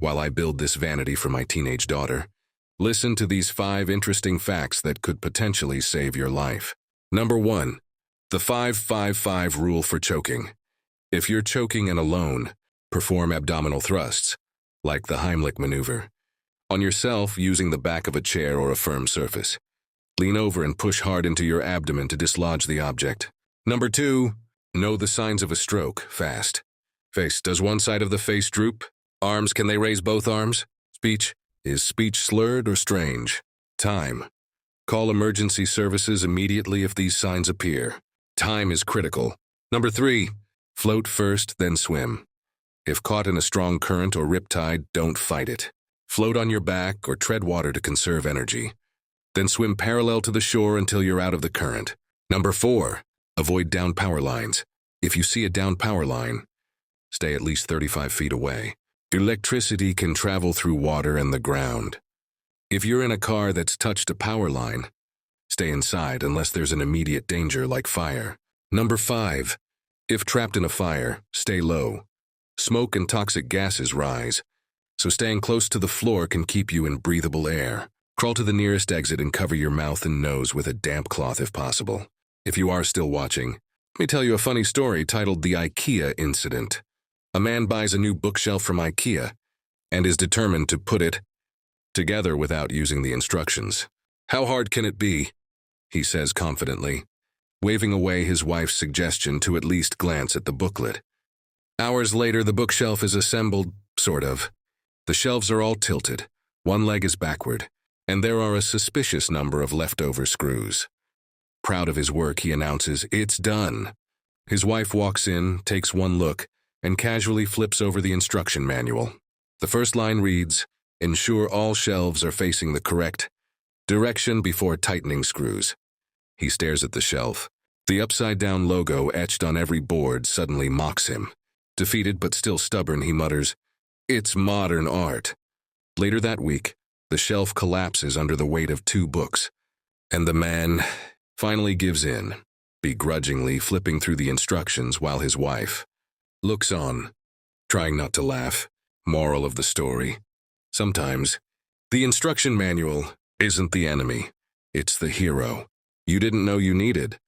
while I build this vanity for my teenage daughter. Listen to these 5 interesting facts that could potentially save your life. Number 1. The 5-5-5 rule for choking. If you're choking and alone, perform abdominal thrusts, like the Heimlich maneuver, on yourself using the back of a chair or a firm surface. Lean over and push hard into your abdomen to dislodge the object. Number 2. Know the signs of a stroke fast. Face. Does one side of the face droop? Arms. Can they raise both arms? Speech. Is speech slurred or strange? Time. Call emergency services immediately if these signs appear. Time is critical. Number 3. Float first, then swim. If caught in a strong current or riptide, don't fight it. Float on your back or tread water to conserve energy. Then swim parallel to the shore until you're out of the current. Number 4. Avoid downed power lines. If you see a downed power line, stay at least 35 feet away. Electricity can travel through water and the ground. If you're in a car that's touched a power line, stay inside unless there's an immediate danger like fire. Number 5. If trapped in a fire, stay low. Smoke and toxic gases rise, so staying close to the floor can keep you in breathable air. Crawl to the nearest exit and cover your mouth and nose with a damp cloth if possible. If you are still watching, let me tell you a funny story titled The IKEA Incident. A man buys a new bookshelf from IKEA and is determined to put it together without using the instructions. "How hard can it be?" he says confidently, waving away his wife's suggestion to at least glance at the booklet. Hours later, the bookshelf is assembled, sort of. The shelves are all tilted, one leg is backward, and there are a suspicious number of leftover screws. Proud of his work, he announces, "It's done." His wife walks in, takes one look, and casually flips over the instruction manual. The first line reads, "Ensure all shelves are facing the correct direction before tightening screws." He stares at the shelf. The upside-down logo etched on every board suddenly mocks him. Defeated but still stubborn, he mutters, "It's modern art." Later that week, the shelf collapses under the weight of 2 books, and the man finally gives in, begrudgingly flipping through the instructions while his wife looks on, trying not to laugh. Moral of the story: sometimes the instruction manual isn't the enemy, it's the hero you didn't know you needed.